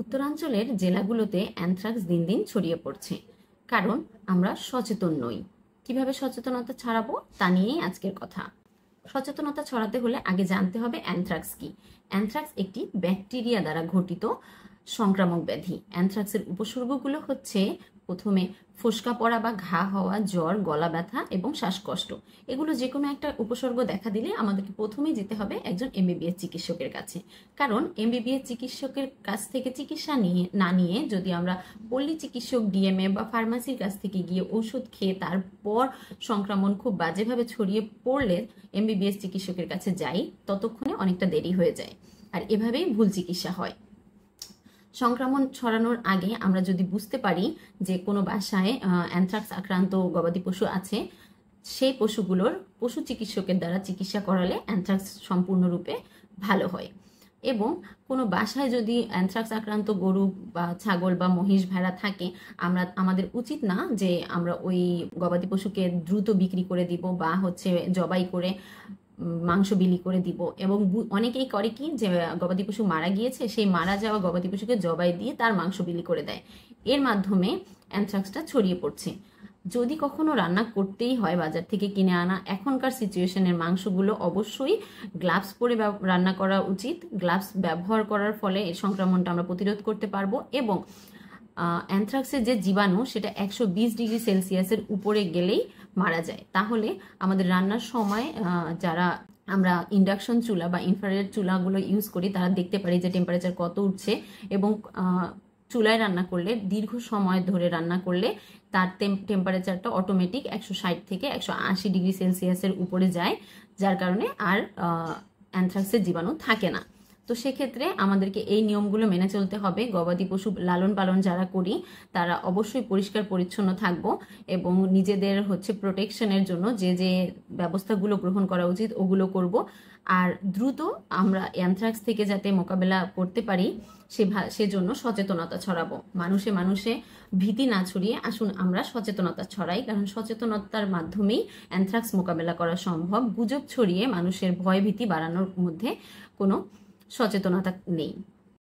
উত্তরাঞ্চলের জেলাগুলোতে অ্যানথ্রাক্স দিন দিন ছড়িয়ে পড়ছে, কারণ আমরা সচেতন নই। কিভাবে সচেতনতা ছড়াবো তা নিয়েই আজকের কথা। সচেতনতা ছড়াতে হলে আগে জানতে হবে অ্যানথ্রাক্স কি। অ্যানথ্রাক্স একটি ব্যাকটেরিয়া দ্বারা ঘটিত সংক্রামক ব্যাধি। অ্যানথ্রাক্সের উপসর্গগুলো হচ্ছে প্রথমে ফোসকা পড়া বা ঘা হওয়া, জ্বর, গলা ব্যথা এবং শ্বাসকষ্ট। এগুলো যে কোনো একটা উপসর্গ দেখা দিলে আমাদেরকে প্রথমেই যেতে হবে একজন এমবিবিএস চিকিৎসকের কাছে। কারণ এমবিবিএস চিকিৎসকের কাছ থেকে চিকিৎসা না নিয়ে যদি আমরা পল্লী চিকিৎসক, ডিএমএ বা ফার্মাসির কাছ থেকে গিয়ে ওষুধ খেয়ে তারপর সংক্রমণ খুব বাজেভাবে ছড়িয়ে পড়লে এমবিবিএস চিকিৎসকের কাছে যাই, ততক্ষণে অনেকটা দেরি হয়ে যায়, আর এভাবেই ভুল চিকিৎসা হয়। সংক্রমণ ছড়ানোর আগে আমরা যদি বুঝতে পারি যে কোনো বাসায় অ্যানথ্রাক্স আক্রান্ত গবাদি পশু আছে, সেই পশুগুলোর পশু চিকিৎসকের দ্বারা চিকিৎসা করালে অ্যানথ্রাক্স সম্পূর্ণরূপে ভালো হয়। এবং কোনো বাসায় যদি অ্যানথ্রাক্স আক্রান্ত গরু বা ছাগল বা মহিষ ভেড়া থাকে, আমাদের উচিত না যে আমরা ওই গবাদি পশুকে দ্রুত বিক্রি করে দিব বা জবাই করে মাংস বিলি করে দিব। এবং অনেকেই করে কি, যে গবাদি পশু মারা গিয়েছে, সেই মারা যাওয়া গবাদি পশুকে জবাই দিয়ে তার মাংস বিলি করে দেয়। এর মাধ্যমে অ্যানথ্রাক্সটা ছড়িয়ে পড়ছে। যদি কখনো রান্না করতেই হয় বাজার থেকে কিনে আনা, এখনকার সিচুয়েশনের মাংসগুলো অবশ্যই গ্লাভস পরে রান্না করা উচিত। গ্লাভস ব্যবহার করার ফলে এই সংক্রমণটা আমরা প্রতিরোধ করতে পারবো। এবং অ্যানথ্রাক্সের যে জীবাণু, সেটা 120 ডিগ্রি সেলসিয়াসের উপরে গেলেই মারা যায়। তাহলে আমাদের রান্নার সময় যারা আমরা ইন্ডাকশন চুলা বা ইনফ্রারেড চুলাগুলো ইউজ করি, তারা দেখতে পারি যে টেম্পারেচার কত উঠছে। এবং চুলায় রান্না করলে, দীর্ঘ সময় ধরে রান্না করলে তার টেম্পারেচারটা অটোমেটিক 160 থেকে 180 ডিগ্রি সেলসিয়াসের উপরে যায়, যার কারণে আর অ্যানথ্রাক্সের জীবাণু থাকে না। তো সেক্ষেত্রে আমাদেরকে এই নিয়মগুলো মেনে চলতে হবে। গবাদি পশু লালন পালন যারা করি, তারা অবশ্যই পরিষ্কার পরিচ্ছন্ন থাকবো এবং নিজেদের প্রোটেকশনের জন্য যে যে ব্যবস্থাগুলো গ্রহণ করা উচিত ওগুলো করব। আর দ্রুত আমরা অ্যানথ্রাক্স থেকে যাতে মোকাবেলা করতে পারি, সেজন্য সচেতনতা ছড়াবো। মানুষে মানুষে ভীতি না ছড়িয়ে আসুন আমরা সচেতনতা ছড়াই, কারণ সচেতনতার মাধ্যমেই অ্যানথ্রাক্স মোকাবেলা করা সম্ভব। গুজব ছড়িয়ে মানুষের ভয় ভীতি বাড়ানোর মধ্যে কোনো সচেতনতা নেই।